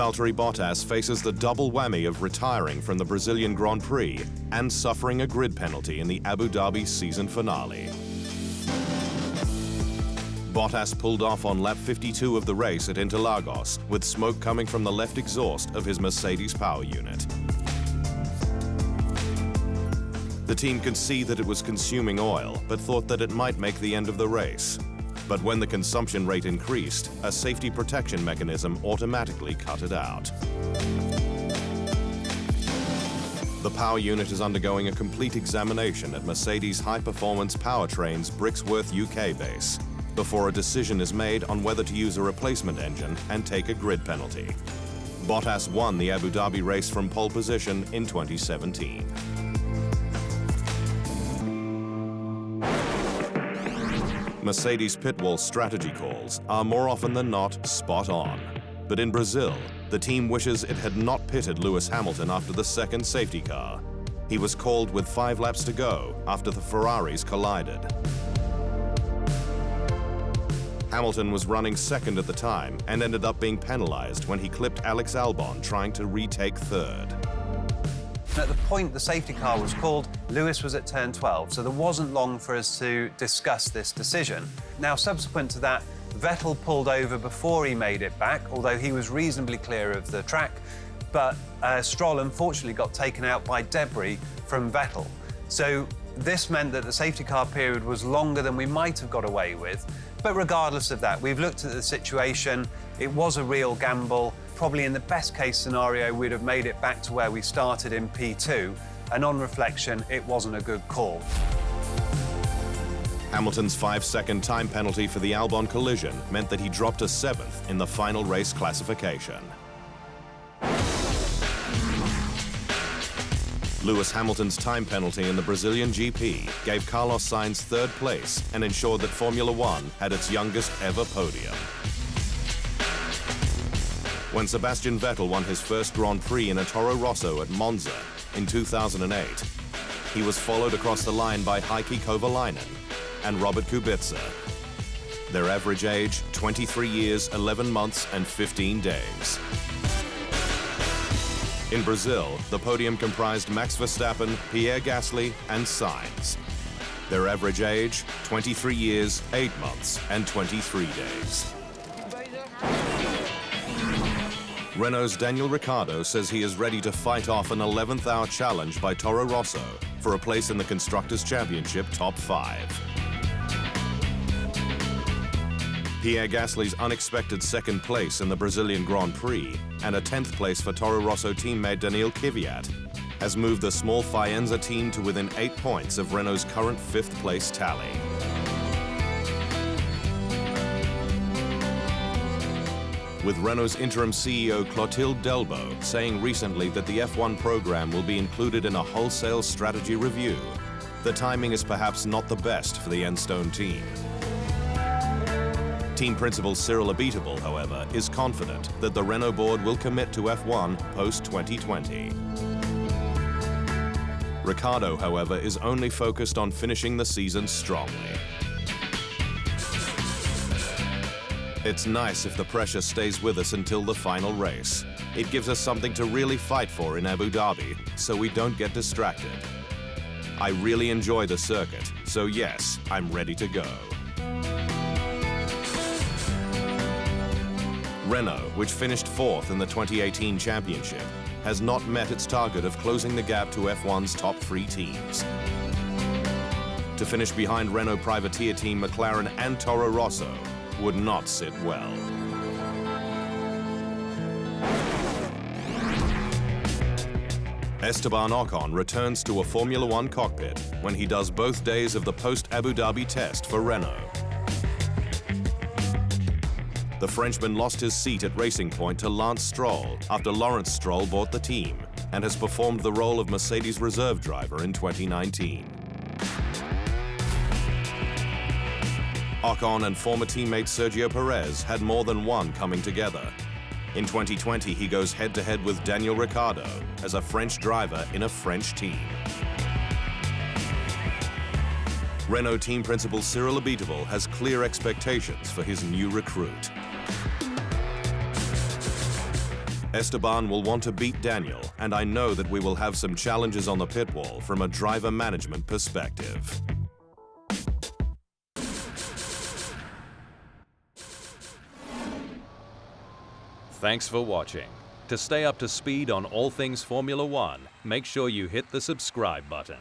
Valtteri Bottas faces the double whammy of retiring from the Brazilian Grand Prix and suffering a grid penalty in the Abu Dhabi season finale. Bottas pulled off on lap 52 of the race at Interlagos, with smoke coming from the left exhaust of his Mercedes power unit. The team could see that it was consuming oil, but thought that it might make the end of the race. But when the consumption rate increased, a safety protection mechanism automatically cut it out. The power unit is undergoing a complete examination at Mercedes high-performance powertrain's Brixworth UK base before a decision is made on whether to use a replacement engine and take a grid penalty. Bottas won the Abu Dhabi race from pole position in 2017. Mercedes pit wall strategy calls are more often than not spot on. But in Brazil, the team wishes it had not pitted Lewis Hamilton after the second safety car. He was called with 5 laps to go after the Ferraris collided. Hamilton was running second at the time and ended up being penalized when he clipped Alex Albon trying to retake third. At the point the safety car was called, Lewis was at turn 12, so there wasn't long for us to discuss this decision. Now, subsequent to that, Vettel pulled over before he made it back, although he was reasonably clear of the track, but Stroll unfortunately got taken out by debris from Vettel. So this meant that the safety car period was longer than we might have got away with. But regardless of that, we've looked at the situation. It was a real gamble. Probably in the best case scenario, we'd have made it back to where we started in P2. And on reflection, it wasn't a good call. Hamilton's 5-second time penalty for the Albon collision meant that he dropped to 7th in the final race classification. Lewis Hamilton's time penalty in the Brazilian GP gave Carlos Sainz 3rd place and ensured that Formula One had its youngest ever podium. When Sebastian Vettel won his first Grand Prix in a Toro Rosso at Monza in 2008, he was followed across the line by Heikki Kovalainen and Robert Kubica. Their average age, 23 years, 11 months and 15 days. In Brazil, the podium comprised Max Verstappen, Pierre Gasly and Sainz. Their average age, 23 years, 8 months and 23 days. Renault's Daniel Ricciardo says he is ready to fight off an 11th hour challenge by Toro Rosso for a place in the Constructors' Championship top 5. Pierre Gasly's unexpected 2nd place in the Brazilian Grand Prix and a 10th place for Toro Rosso teammate Daniil Kvyat has moved the small Faenza team to within 8 points of Renault's current 5th place tally. With Renault's interim CEO Clotilde Delbos saying recently that the F1 program will be included in a wholesale strategy review, the timing is perhaps not the best for the Enstone team. Team principal Cyril Abiteboul, however, is confident that the Renault board will commit to F1 post-2020. Ricciardo, however, is only focused on finishing the season strongly. It's nice if the pressure stays with us until the final race. It gives us something to really fight for in Abu Dhabi, so we don't get distracted. I really enjoy the circuit, so yes, I'm ready to go. Renault, which finished 4th in the 2018 championship, has not met its target of closing the gap to F1's top 3 teams. To finish behind Renault privateer team McLaren and Toro Rosso would not sit well. Esteban Ocon returns to a Formula One cockpit when he does both days of the post-Abu Dhabi test for Renault. The Frenchman lost his seat at Racing Point to Lance Stroll after Lawrence Stroll bought the team and has performed the role of Mercedes reserve driver in 2019. Ocon and former teammate Sergio Perez had more than one coming together. In 2020, he goes head-to-head with Daniel Ricciardo as a French driver in a French team. Renault team principal Cyril Abiteboul has clear expectations for his new recruit. Esteban will want to beat Daniel, and I know that we will have some challenges on the pit wall from a driver management perspective. Thanks for watching. To stay up to speed on all things Formula One, make sure you hit the subscribe button.